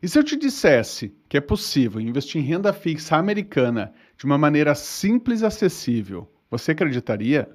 E se eu te dissesse que é possível investir em renda fixa americana de uma maneira simples e acessível, você acreditaria?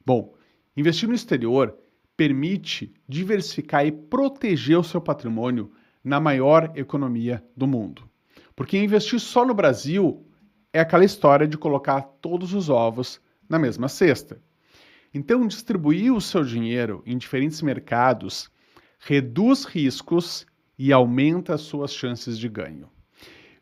Bom, investir no exterior permite diversificar e proteger o seu patrimônio na maior economia do mundo. Porque investir só no Brasil é aquela história de colocar todos os ovos na mesma cesta. Então, distribuir o seu dinheiro em diferentes mercados reduz riscos e aumenta as suas chances de ganho.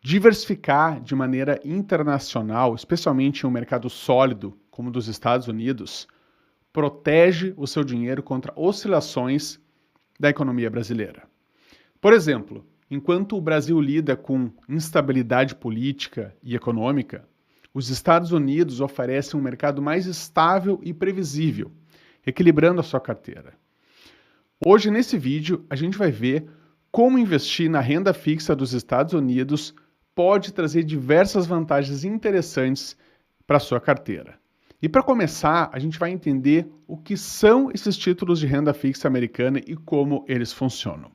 Diversificar de maneira internacional, especialmente em um mercado sólido como o dos Estados Unidos, protege o seu dinheiro contra oscilações da economia brasileira. Por exemplo, enquanto o Brasil lida com instabilidade política e econômica, os Estados Unidos oferecem um mercado mais estável e previsível, equilibrando a sua carteira. Hoje, nesse vídeo, a gente vai ver como investir na renda fixa dos Estados Unidos pode trazer diversas vantagens interessantes para a sua carteira. E para começar, a gente vai entender o que são esses títulos de renda fixa americana e como eles funcionam.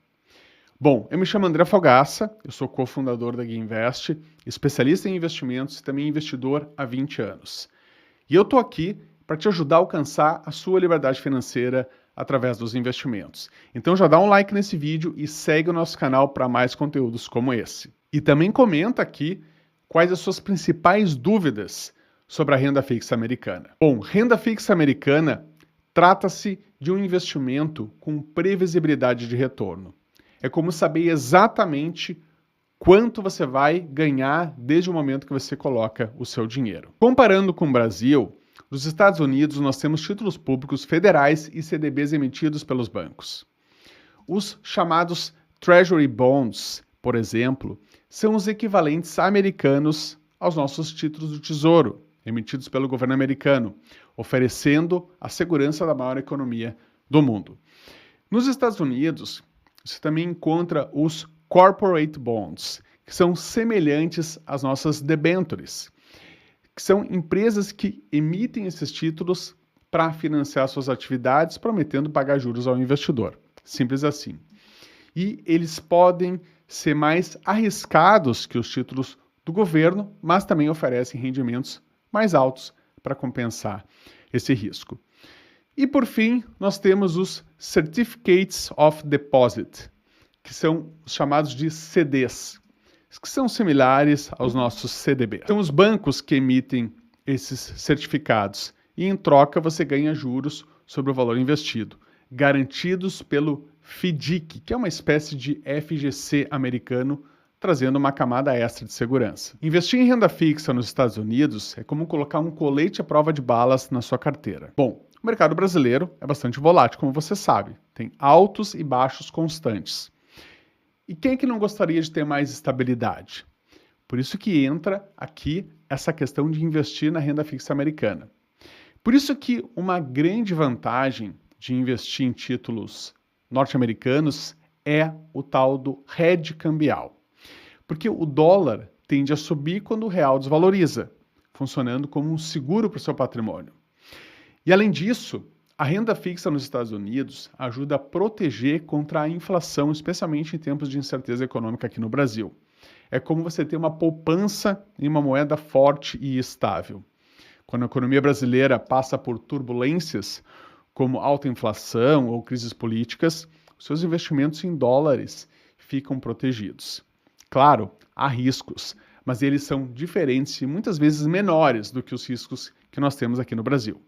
Bom, eu me chamo André Fogaça, eu sou cofundador da GuiaInvest, especialista em investimentos e também investidor há 20 anos. E eu estou aqui para te ajudar a alcançar a sua liberdade financeira através dos investimentos. Então já dá um like nesse vídeo e segue o nosso canal para mais conteúdos como esse. E também comenta aqui quais as suas principais dúvidas sobre a renda fixa americana. Bom, renda fixa americana trata-se de um investimento com previsibilidade de retorno. É como saber exatamente quanto você vai ganhar desde o momento que você coloca o seu dinheiro. Comparando com o Brasil, nos Estados Unidos nós temos títulos públicos federais e CDBs emitidos pelos bancos. Os chamados Treasury Bonds, por exemplo, são os equivalentes americanos aos nossos títulos do Tesouro, emitidos pelo governo americano, oferecendo a segurança da maior economia do mundo. Nos Estados Unidos, você também encontra os Corporate Bonds, que são semelhantes às nossas debêntures, que são empresas que emitem esses títulos para financiar suas atividades, prometendo pagar juros ao investidor. Simples assim. E eles podem ser mais arriscados que os títulos do governo, mas também oferecem rendimentos mais altos para compensar esse risco. E por fim, nós temos os Certificates of Deposit, que são os chamados de CDs, que são similares aos nossos CDBs. São os bancos que emitem esses certificados e em troca você ganha juros sobre o valor investido, garantidos pelo FDIC, que é uma espécie de FGC americano, trazendo uma camada extra de segurança. Investir em renda fixa nos Estados Unidos é como colocar um colete à prova de balas na sua carteira. Bom, o mercado brasileiro é bastante volátil, como você sabe. Tem altos e baixos constantes. E quem é que não gostaria de ter mais estabilidade? Por isso que entra aqui essa questão de investir na renda fixa americana. Por isso que uma grande vantagem de investir em títulos norte-americanos é o tal do hedge cambial. Porque o dólar tende a subir quando o real desvaloriza, funcionando como um seguro para o seu patrimônio. E além disso, a renda fixa nos Estados Unidos ajuda a proteger contra a inflação, especialmente em tempos de incerteza econômica aqui no Brasil. É como você ter uma poupança em uma moeda forte e estável. Quando a economia brasileira passa por turbulências, como alta inflação ou crises políticas, seus investimentos em dólares ficam protegidos. Claro, há riscos, mas eles são diferentes e muitas vezes menores do que os riscos que nós temos aqui no Brasil.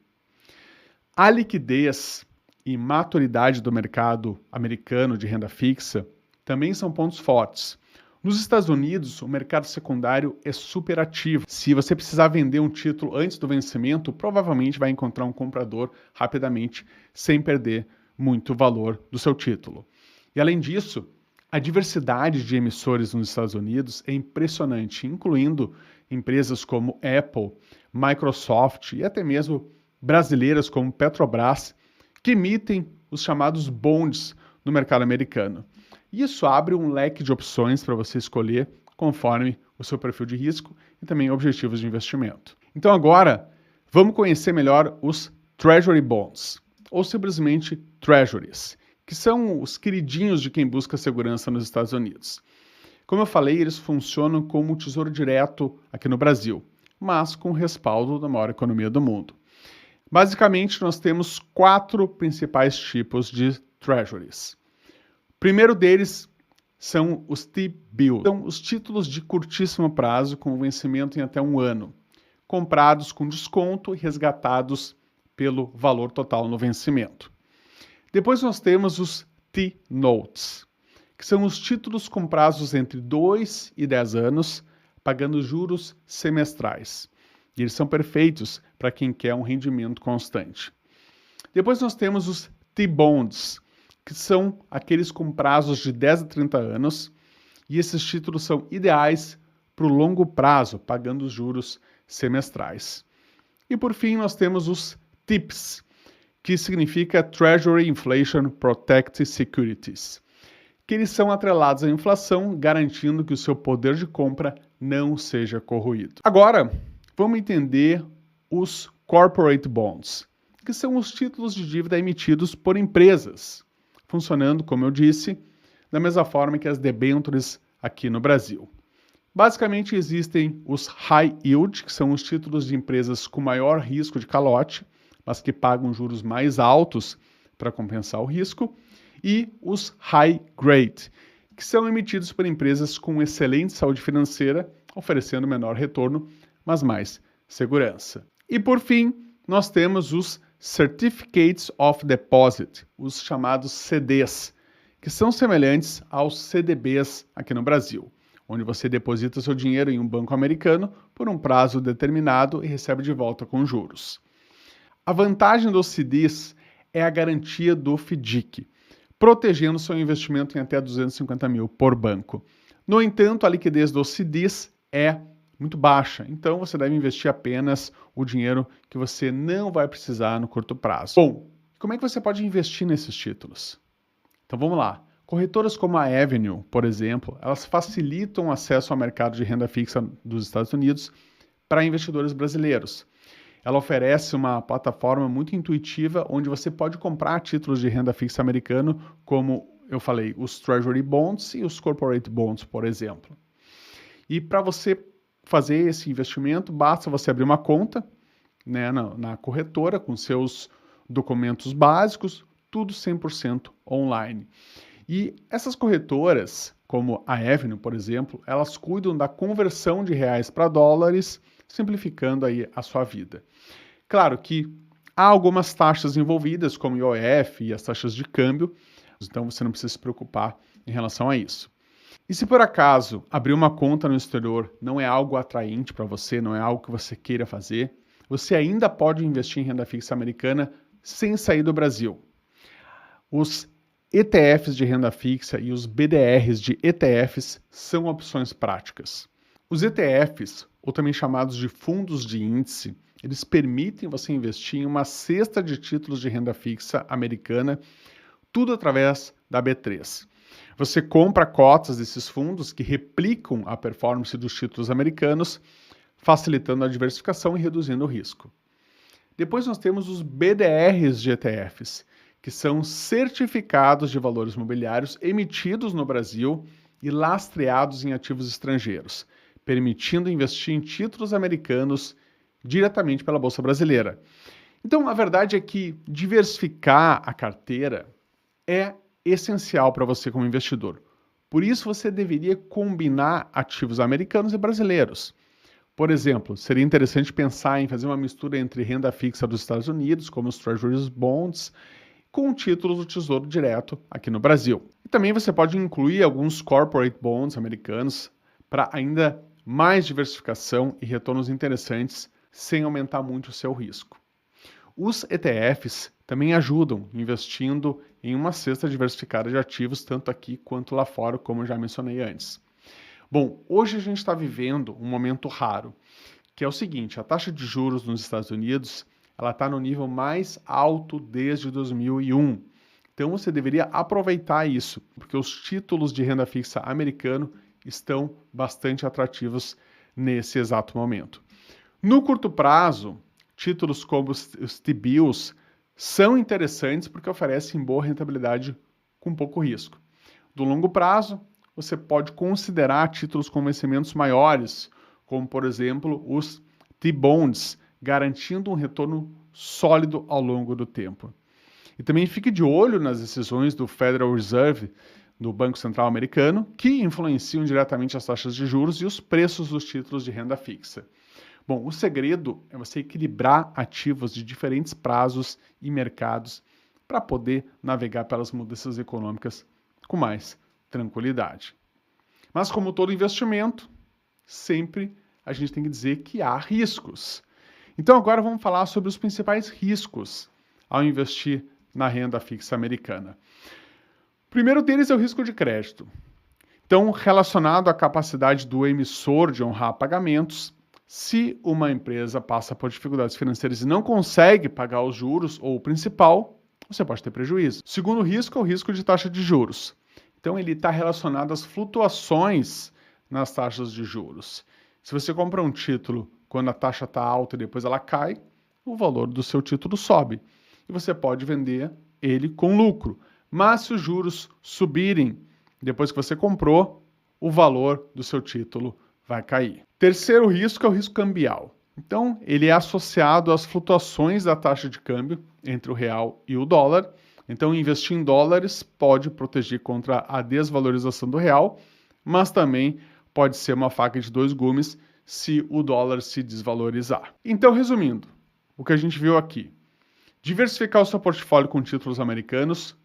A liquidez e maturidade do mercado americano de renda fixa também são pontos fortes. Nos Estados Unidos, o mercado secundário é super ativo. Se você precisar vender um título antes do vencimento, provavelmente vai encontrar um comprador rapidamente, sem perder muito valor do seu título. E além disso, a diversidade de emissores nos Estados Unidos é impressionante, incluindo empresas como Apple, Microsoft e até mesmo brasileiras como Petrobras, que emitem os chamados bonds no mercado americano. Isso abre um leque de opções para você escolher conforme o seu perfil de risco e também objetivos de investimento. Então agora, vamos conhecer melhor os Treasury Bonds, ou simplesmente Treasuries, que são os queridinhos de quem busca segurança nos Estados Unidos. Como eu falei, eles funcionam como tesouro direto aqui no Brasil, mas com o respaldo da maior economia do mundo. Basicamente, nós temos 4 principais tipos de treasuries. O primeiro deles são os T-bills, são os títulos de curtíssimo prazo com vencimento em até 1 ano, comprados com desconto e resgatados pelo valor total no vencimento. Depois nós temos os T-notes, que são os títulos com prazos entre 2 e 10 anos, pagando juros semestrais. E eles são perfeitos para quem quer um rendimento constante. Depois nós temos os T-bonds, que são aqueles com prazos de 10 a 30 anos, e esses títulos são ideais para o longo prazo, pagando juros semestrais. E por fim nós temos os TIPS, que significa Treasury Inflation Protected Securities, que eles são atrelados à inflação, garantindo que o seu poder de compra não seja corroído. Agora, vamos entender os Corporate Bonds, que são os títulos de dívida emitidos por empresas, funcionando, como eu disse, da mesma forma que as debêntures aqui no Brasil. Basicamente, existem os High Yield, que são os títulos de empresas com maior risco de calote, mas que pagam juros mais altos para compensar o risco, e os High Grade, que são emitidos por empresas com excelente saúde financeira, oferecendo menor retorno, mas mais segurança. E por fim, nós temos os Certificates of Deposit, os chamados CDs, que são semelhantes aos CDBs aqui no Brasil, onde você deposita seu dinheiro em um banco americano por um prazo determinado e recebe de volta com juros. A vantagem dos CDs é a garantia do FDIC, protegendo seu investimento em até 250 mil por banco. No entanto, a liquidez dos CDs é muito baixa, então você deve investir apenas o dinheiro que você não vai precisar no curto prazo. Bom, como é que você pode investir nesses títulos? Então vamos lá. Corretoras como a Avenue, por exemplo, elas facilitam o acesso ao mercado de renda fixa dos Estados Unidos para investidores brasileiros. Ela oferece uma plataforma muito intuitiva onde você pode comprar títulos de renda fixa americano, como eu falei, os Treasury Bonds e os Corporate Bonds, por exemplo. E para você fazer esse investimento, basta você abrir uma conta, né, na corretora com seus documentos básicos, tudo 100% online. E essas corretoras, como a Avenue, por exemplo, elas cuidam da conversão de reais para dólares, simplificando aí a sua vida. Claro que há algumas taxas envolvidas, como o IOF e as taxas de câmbio, então você não precisa se preocupar em relação a isso. E se por acaso abrir uma conta no exterior não é algo atraente para você, não é algo que você queira fazer, você ainda pode investir em renda fixa americana sem sair do Brasil. Os ETFs de renda fixa e os BDRs de ETFs são opções práticas. Os ETFs, ou também chamados de fundos de índice, eles permitem você investir em uma cesta de títulos de renda fixa americana, tudo através da B3. Você compra cotas desses fundos que replicam a performance dos títulos americanos, facilitando a diversificação e reduzindo o risco. Depois nós temos os BDRs de ETFs, que são certificados de valores imobiliários emitidos no Brasil e lastreados em ativos estrangeiros, permitindo investir em títulos americanos diretamente pela Bolsa Brasileira. Então, a verdade é que diversificar a carteira é essencial para você como investidor. Por isso, você deveria combinar ativos americanos e brasileiros. Por exemplo, seria interessante pensar em fazer uma mistura entre renda fixa dos Estados Unidos, como os Treasury Bonds, com títulos do Tesouro Direto aqui no Brasil. E também você pode incluir alguns Corporate Bonds americanos para ainda mais diversificação e retornos interessantes sem aumentar muito o seu risco. Os ETFs também ajudam investindo em uma cesta diversificada de ativos, tanto aqui quanto lá fora, como eu já mencionei antes. Bom, hoje a gente está vivendo um momento raro, que é o seguinte: a taxa de juros nos Estados Unidos ela está no nível mais alto desde 2001. Então você deveria aproveitar isso, porque os títulos de renda fixa americano estão bastante atrativos nesse exato momento. No curto prazo, títulos como os T-bills são interessantes porque oferecem boa rentabilidade com pouco risco. Do longo prazo, você pode considerar títulos com vencimentos maiores, como, por exemplo, os T-bonds, garantindo um retorno sólido ao longo do tempo. E também fique de olho nas decisões do Federal Reserve, do Banco Central Americano, que influenciam diretamente as taxas de juros e os preços dos títulos de renda fixa. Bom, o segredo é você equilibrar ativos de diferentes prazos e mercados para poder navegar pelas mudanças econômicas com mais tranquilidade. Mas como todo investimento, sempre a gente tem que dizer que há riscos. Então agora vamos falar sobre os principais riscos ao investir na renda fixa americana. O primeiro deles é o risco de crédito. Então, relacionado à capacidade do emissor de honrar pagamentos, se uma empresa passa por dificuldades financeiras e não consegue pagar os juros ou o principal, você pode ter prejuízo. O segundo risco é o risco de taxa de juros. Então, ele está relacionado às flutuações nas taxas de juros. Se você compra um título quando a taxa está alta e depois ela cai, o valor do seu título sobe. E você pode vender ele com lucro. Mas se os juros subirem depois que você comprou, o valor do seu título vai cair. Terceiro risco é o risco cambial. Então, ele é associado às flutuações da taxa de câmbio entre o real e o dólar. Então, investir em dólares pode proteger contra a desvalorização do real, mas também pode ser uma faca de dois gumes se o dólar se desvalorizar. Então, resumindo, o que a gente viu aqui. Diversificar o seu portfólio com títulos americanos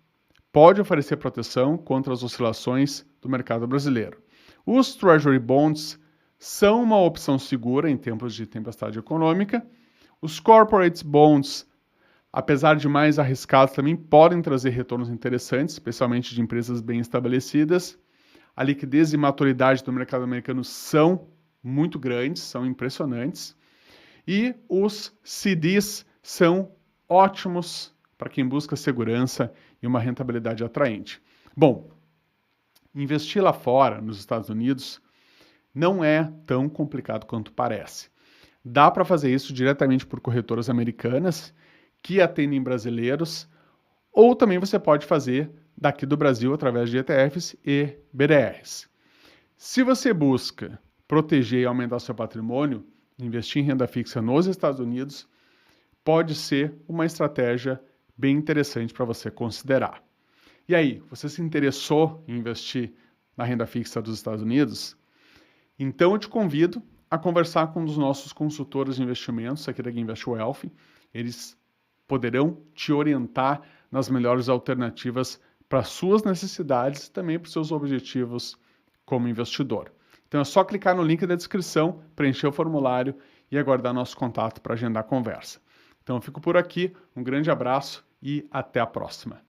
pode oferecer proteção contra as oscilações do mercado brasileiro. Os Treasury Bonds são uma opção segura em tempos de tempestade econômica. Os Corporate Bonds, apesar de mais arriscados, também podem trazer retornos interessantes, especialmente de empresas bem estabelecidas. A liquidez e maturidade do mercado americano são muito grandes, são impressionantes. E os CDs são ótimos para quem busca segurança e uma rentabilidade atraente. Bom, investir lá fora, nos Estados Unidos, não é tão complicado quanto parece. Dá para fazer isso diretamente por corretoras americanas que atendem brasileiros, ou também você pode fazer daqui do Brasil através de ETFs e BDRs. Se você busca proteger e aumentar seu patrimônio, investir em renda fixa nos Estados Unidos pode ser uma estratégia bem interessante para você considerar. E aí, você se interessou em investir na renda fixa dos Estados Unidos? Então eu te convido a conversar com um dos nossos consultores de investimentos aqui da Invest Wealth. Eles poderão te orientar nas melhores alternativas para suas necessidades e também para os seus objetivos como investidor. Então é só clicar no link da descrição, preencher o formulário e aguardar nosso contato para agendar a conversa. Então eu fico por aqui, um grande abraço e até a próxima.